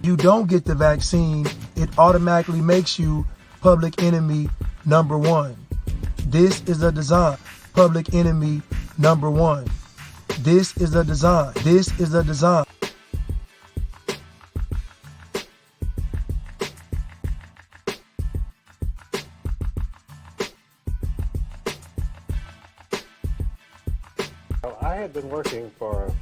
You don't get the vaccine, it automatically makes you public enemy number one. This is a design. Public enemy number one. This is a design. This is a design. I had been working for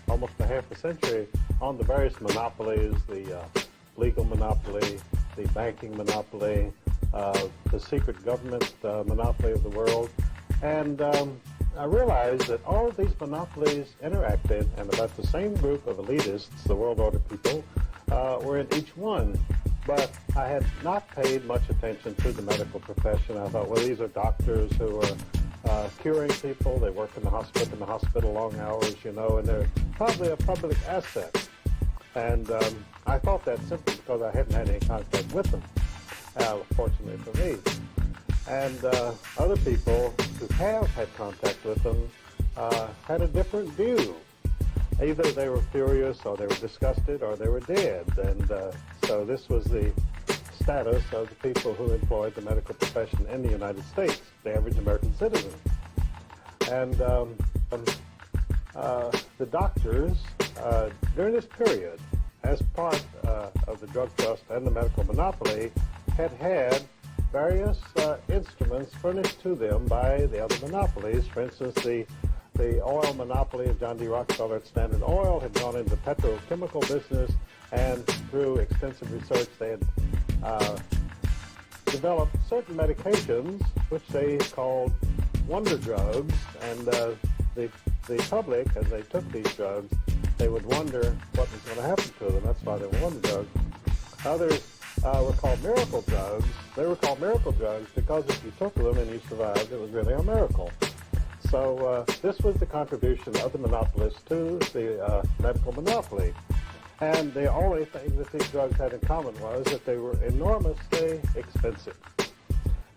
almost a half a century on the various monopolies, the legal monopoly, the banking monopoly, the secret government monopoly of the world. And I realized that all of these monopolies interacted, and about the same group of elitists, the world order people, were in each one. But I had not paid much attention to the medical profession. I thought, well, these are doctors who are curing people. They work in the hospital long hours, you know, and they're probably a public asset. And I thought that simply because I hadn't had any contact with them, fortunately for me. And other people who have had contact with them had a different view. Either they were furious, or they were disgusted, or they were dead. And so this was the status of the people who employed the medical profession in the United States, the average American citizen. And the doctors, during this period, as part of the drug trust and the medical monopoly, had various instruments furnished to them by the other monopolies. For instance, the oil monopoly of John D. Rockefeller at Standard Oil had gone into the petrochemical business, and through extensive research they had developed certain medications which they called wonder drugs, and the public, as they took these drugs, they would wonder what was going to happen to them. That's why they were wonder drugs. Others were called miracle drugs. They were called miracle drugs because if you took them and you survived, it was really a miracle. So this was the contribution of the monopolists to the medical monopoly. And the only thing that these drugs had in common was that they were enormously expensive.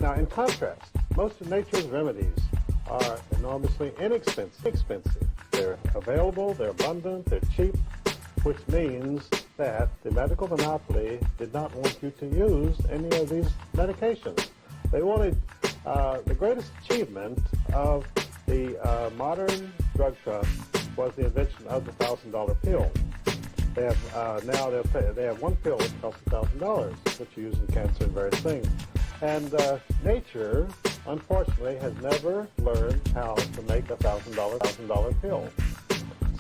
Now, in contrast, most of nature's remedies are enormously inexpensive. They're available, they're abundant, they're cheap, which means that the medical monopoly did not want you to use any of these medications. They wanted the greatest achievement of the modern drug trust was the invention of the $1,000 pill. They have now they have one pill which costs $1,000, which you use in cancer and various things. And nature, unfortunately, has never learned how to make a $1,000 pill.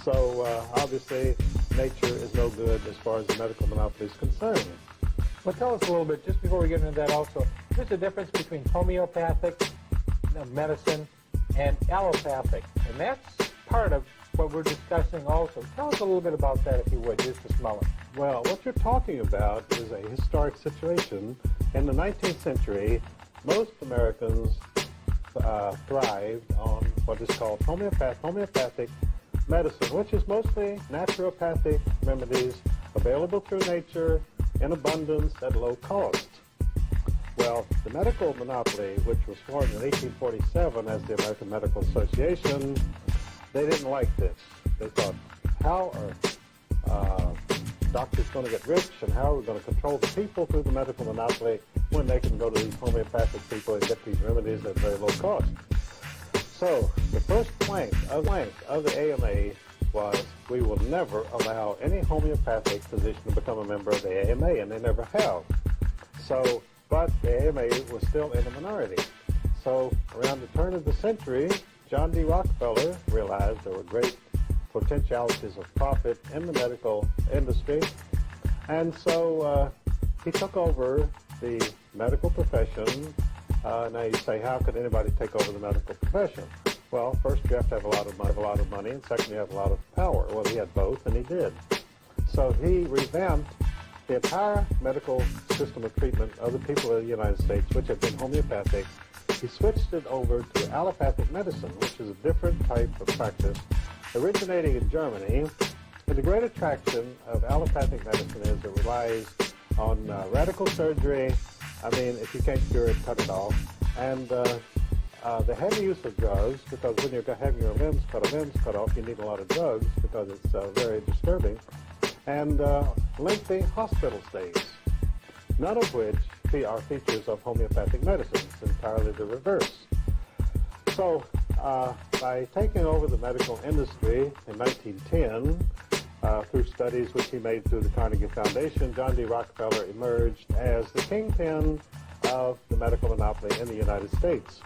So obviously, nature is no good as far as the medical monopoly is concerned. Well, tell us a little bit, just before we get into that also, there's a difference between homeopathic medicine and allopathic, and that's part of what we're discussing also. Tell us a little bit about that, if you would, just to smell it. Well, what you're talking about is a historic situation. In the 19th century, most Americans thrived on what is called homeopathic medicine, which is mostly naturopathic remedies available through nature in abundance at low cost. Well, the medical monopoly, which was formed in 1847 as the American Medical Association, they didn't like this. They thought, how are doctors going to get rich, and how are we going to control the people through the medical monopoly when they can go to these homeopathic people and get these remedies at very low cost? So the first plank of the AMA was, we will never allow any homeopathic physician to become a member of the AMA, and they never have. So, but the AMA was still in a minority. So around the turn of the century, John D. Rockefeller realized there were great potentialities of profit in the medical industry, and so he took over the medical profession. Now you say, how could anybody take over the medical profession? Well, first you have to have a lot of money, and second you have a lot of power. Well, he had both, and he did. So he revamped the entire medical system of treatment of the people of the United States, which had been homeopathic. He switched it over to allopathic medicine, which is a different type of practice, originating in Germany. And the great attraction of allopathic medicine is it relies on radical surgery. I mean, if you can't cure it, cut it off. And the heavy use of drugs, because when you're having your limbs cut off, you need a lot of drugs because it's very disturbing. and lengthy hospital stays, none of which are features of homeopathic medicine. It's entirely the reverse. So, by taking over the medical industry in 1910, through studies which he made through the Carnegie Foundation, John D. Rockefeller emerged as the kingpin of the medical monopoly in the United States.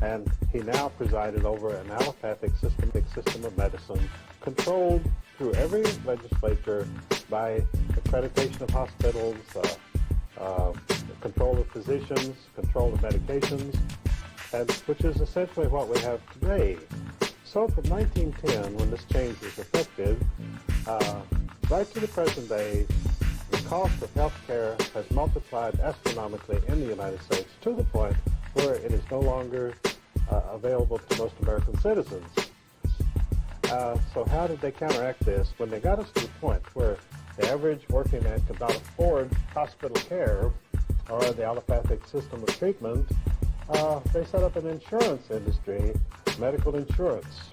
And he now presided over an allopathic system of medicine controlled through every legislature by accreditation of hospitals, control of physicians, control of medications, and which is essentially what we have today. So from 1910, when this change was effected, right to the present day, the cost of health care has multiplied astronomically in the United States to the point where it is no longer available to most American citizens. So how did they counteract this? When they got us to the point where the average working man could not afford hospital care or the allopathic system of treatment, they set up an insurance industry, medical insurance.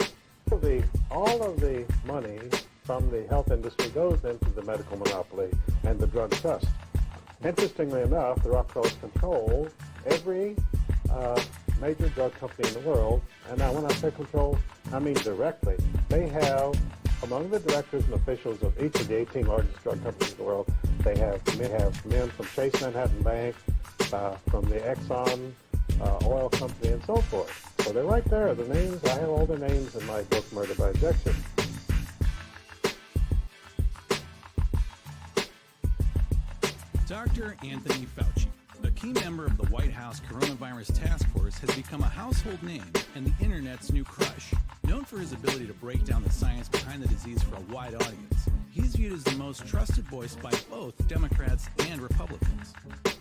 All of the money from the health industry goes into the medical monopoly and the drug trust. Interestingly enough, the Rockefellers control every major drug company in the world, and now when I say control, I mean directly. They have, among the directors and officials of each of the 18 largest drug companies in the world, they have men from Chase Manhattan Bank, from the Exxon oil company, and so forth. So they're right there. The names, I have all the names in my book, Murder by Injection. Dr. Anthony Fauci, a key member of the White House Coronavirus Task Force, has become a household name and the internet's new crush. Known for his ability to break down the science behind the disease for a wide audience, he's viewed as the most trusted voice by both Democrats and Republicans.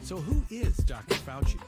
So who is Dr. Fauci?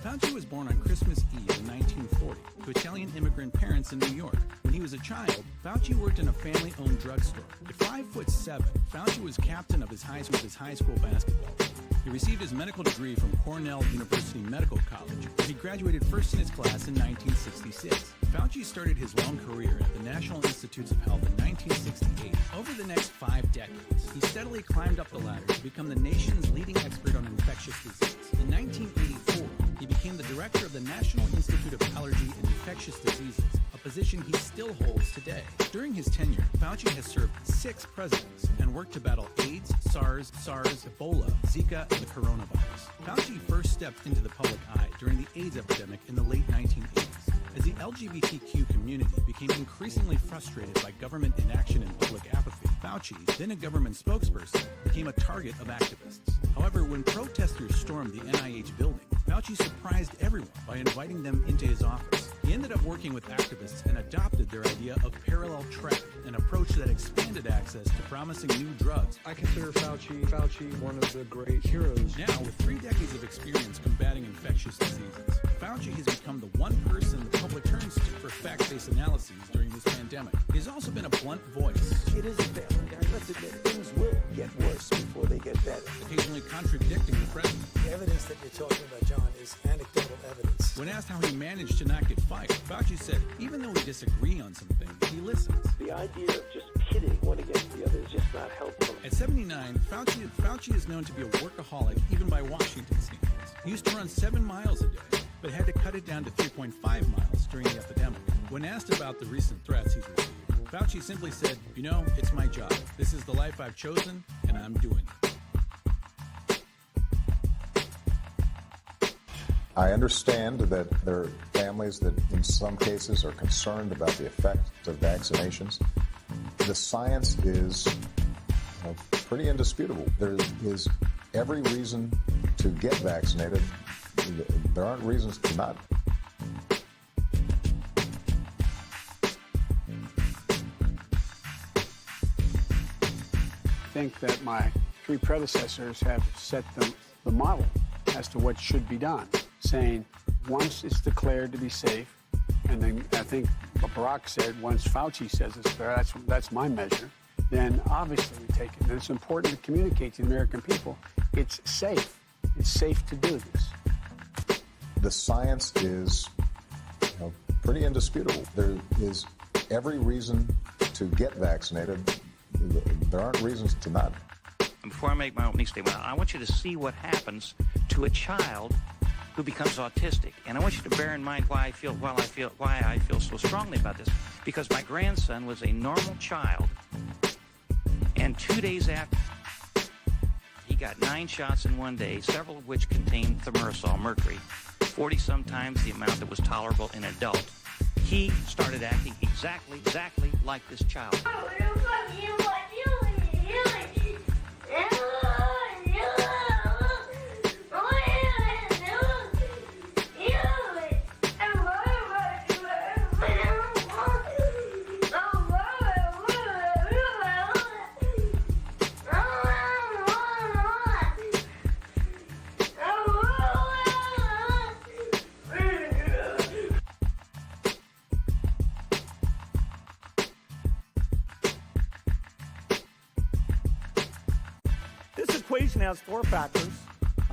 Fauci was born on Christmas Eve in 1940 to Italian immigrant parents in New York. When he was a child, Fauci worked in a family-owned drugstore. At 5'7", Fauci was captain of his high school basketball team. He received his medical degree from Cornell University Medical College, where he graduated first in his class in 1966. Fauci started his long career at the National Institutes of Health in 1968. Over the next 5 decades, he steadily climbed up the ladder to become the nation's leading expert on infectious disease. In 1984, he became the director of the National Institute of Allergy and Infectious Diseases, a position he still holds today. During his tenure, Fauci has served 6 presidents and worked to battle AIDS, SARS, Ebola, Zika, and the coronavirus. Fauci first stepped into the public eye during the AIDS epidemic in the late 1980s. As the LGBTQ community became increasingly frustrated by government inaction and public apathy, Fauci, then a government spokesperson, became a target of activists. However, when protesters stormed the NIH building, Fauci surprised everyone by inviting them into his office. He ended up working with activists and adopted their idea of parallel track, an approach that expanded access to promising new drugs. I consider Fauci one of the great heroes. Now, with 3 decades of experience combating infectious diseases, Fauci has become the one person the public turns to for fact-based analyses during this pandemic. He's also been a blunt voice. It is a failure. Let's admit things will get worse before they get better. Occasionally contradicting the president. The evidence that you're talking about, John, is anecdotal evidence. When asked how he managed to not get fired, Fauci said, even though we disagree on some things, he listens. The idea of just pitting one against the other is just not helpful. At 79, Fauci is known to be a workaholic even by Washington standards. He used to run 7 miles a day, but had to cut it down to 3.5 miles during the epidemic. When asked about the recent threats he's received, Fauci simply said, you know, it's my job. This is the life I've chosen, and I'm doing it. I understand that there are families that in some cases are concerned about the effect of vaccinations. The science is pretty indisputable. There is every reason to get vaccinated. There aren't reasons to not. I think that my 3 predecessors have set the model as to what should be done, saying once it's declared to be safe, and then I think Barack said once Fauci says it's fair, that's my measure, then obviously we take it. And it's important to communicate to the American people it's safe. It's safe to do this. The science is pretty indisputable. There is every reason to get vaccinated. there aren't reasons to not. Before I make my opening statement, I want you to see what happens to a child who becomes autistic, and I want you to bear in mind why I feel so strongly about this. Because my grandson was a normal child, and 2 days after, he got 9 shots in one day, several of which contained thimerosal, mercury, 40 sometimes the amount that was tolerable in an adult. He started acting exactly like this child. This equation has 4 factors,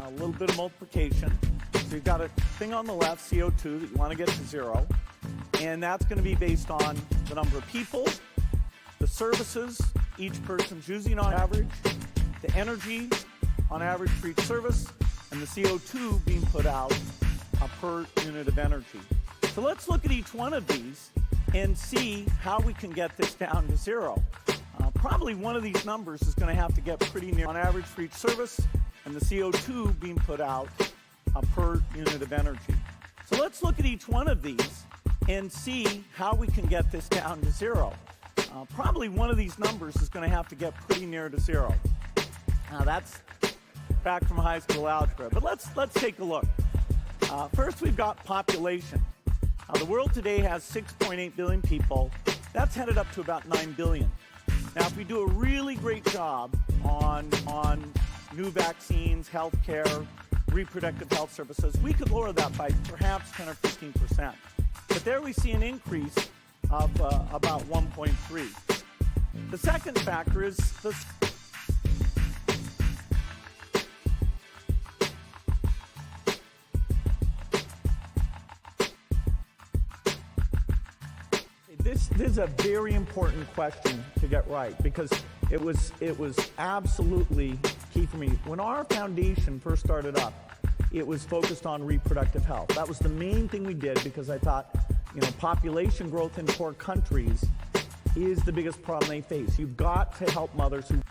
a little bit of multiplication. So you've got a thing on the left, CO2, that you want to get to 0. And that's going to be based on the number of people, the services each person's using on average, the energy on average for each service, and the CO2 being put out per unit of energy. So let's look at each one of these and see how we can get this down to 0. Probably one of these numbers is going to have to get pretty near on average for each service, and the CO2 being put out per unit of energy. So let's look at each one of these and see how we can get this down to 0. Probably one of these numbers is going to have to get pretty near to 0. Now that's back from high school algebra, but let's take a look. First, we've got population. The world today has 6.8 billion people. That's headed up to about 9 billion. Now, if we do a really great job on new vaccines, healthcare, reproductive health services, we could lower that by perhaps 10 or 15%. But there we see an increase of about 1.3. The second factor is the This is a very important question to get right, because it was absolutely key for me. When our foundation first started up, it was focused on reproductive health. That was the main thing we did, because I thought, population growth in poor countries is the biggest problem they face. You've got to help mothers who